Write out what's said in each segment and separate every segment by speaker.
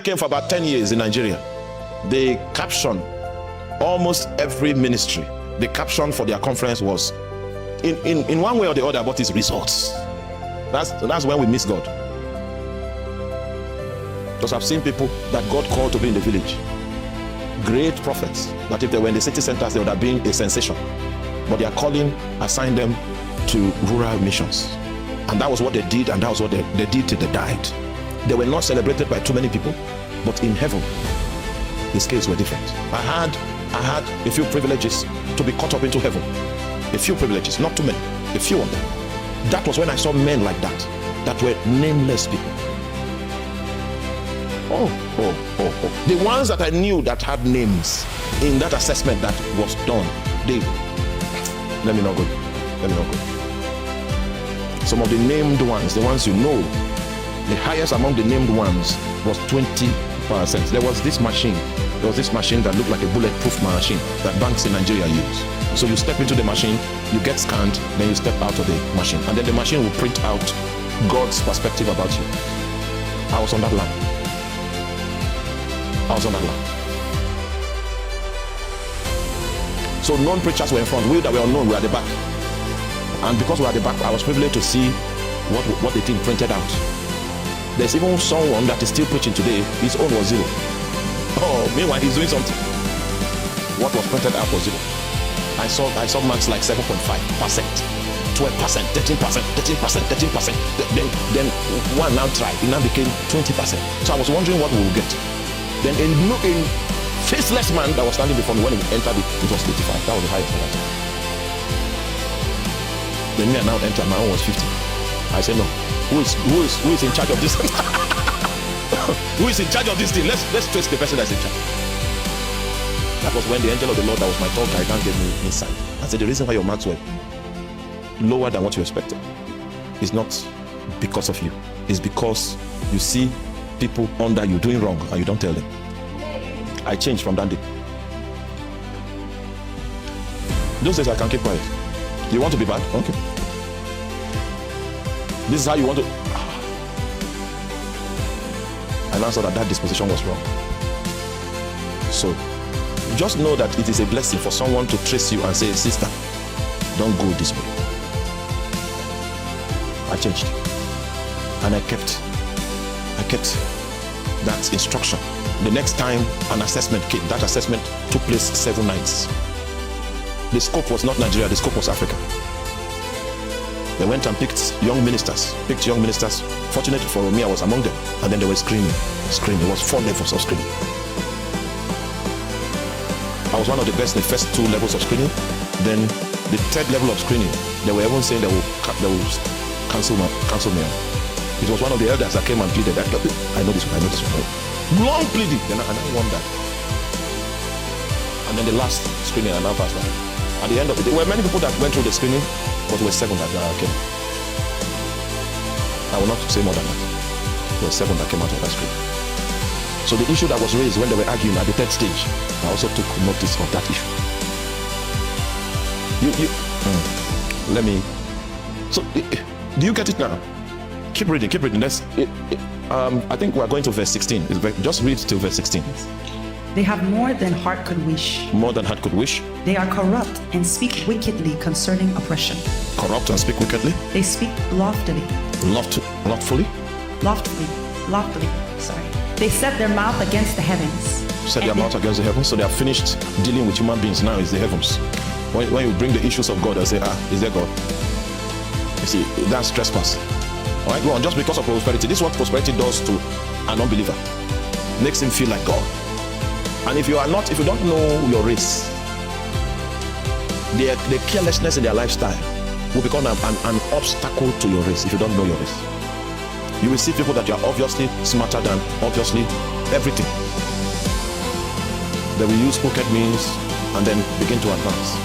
Speaker 1: came for about 10 years in Nigeria. The caption, almost every ministry, the caption for their conference was, in one way or the other, what is results? That's when we miss God. Because I've seen people that God called to be in the village, great prophets, that if they were in the city centers, they would have been a sensation. But their calling assigned them to rural missions. And that was what they did, and that was what they did till they died. They were not celebrated by too many people, but in heaven, the scales were different. I had a few privileges to be caught up into heaven. A few privileges, not too many, a few of them. That was when I saw men like that were nameless people. Oh. The ones that I knew that had names in that assessment that was done, let me not go. Some of the named ones, the ones you know, the highest among the named ones was 20%. There was this machine that looked like a bulletproof machine that banks in Nigeria use. So you step into the machine, you get scanned, then you step out of the machine. And then the machine will print out God's perspective about you. I was on that line. So known preachers were in front. We that were unknown were at the back. And because we were at the back, I was privileged to see what the thing printed out. There's even someone that is still preaching today. His own was 0. Oh, meanwhile, he's doing something. What was printed out was 0. I saw marks like 7.5%, 12%, 13%. Then one now tried. It now became 20%. So I was wondering what we will get. Then a faceless man that was standing before me, when he entered it was 85. That was the highest one. Then me I now entered, my own was 50. I said, no. Who is in charge of this? Who is in charge of this thing? Let's trace the person that's in charge. That was when the angel of the Lord, that was my talk, I can't get me inside. I said, the reason why your marks were lower than what you expected is not because of you. It's because you see people under you doing wrong and you don't tell them. I changed from that day. Those days I can keep quiet. You want to be bad? Okay. This is how you want to. I now saw that disposition was wrong. So just know that it is a blessing for someone to trace you and say, sister, don't go this way. I changed. And I kept that instruction. The next time an assessment came, that assessment took place 7 nights. The scope was not Nigeria, the scope was Africa. They went and picked young ministers. Fortunately for me, I was among them. And then they were screaming. It was 4 levels of screening. I was one of the best in the first 2 levels of screening. Then the 3rd level of screening, they were even saying they will cancel me. It was one of the elders that came and pleaded that, I know this one. Long pleading. Then I won that. And then the last screening, I now passed that. At the end of it, there were many people that went through the screening, but there were 7 that came. I will not say more than that. There were 7 that came out of that screening. So the issue that was raised when they were arguing at the 3rd stage, I also took notice of that issue. So do you get it now? Keep reading. I think we're going to verse 16. Just read till verse 16.
Speaker 2: They have more than heart could wish.
Speaker 1: More than heart could wish.
Speaker 2: They are corrupt and speak wickedly concerning oppression.
Speaker 1: Corrupt and speak wickedly.
Speaker 2: They speak loftily.
Speaker 1: Loftily.
Speaker 2: Sorry. They set their mouth against the heavens.
Speaker 1: Set their mouth against the heavens. So they are finished dealing with human beings. Now it's the heavens. When you bring the issues of God, I say, is there God? You see, that's trespass. All right, go on. Just because of prosperity. This is what prosperity does to an unbeliever. Makes him feel like God. And if you don't know your race, the carelessness in their lifestyle will become an obstacle to your race if you don't know your race. You will see people that you are obviously smarter than, obviously everything. They will use crooked means and then begin to advance.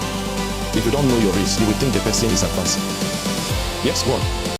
Speaker 1: If you don't know your race, you will think the person is advancing. Yes, go on.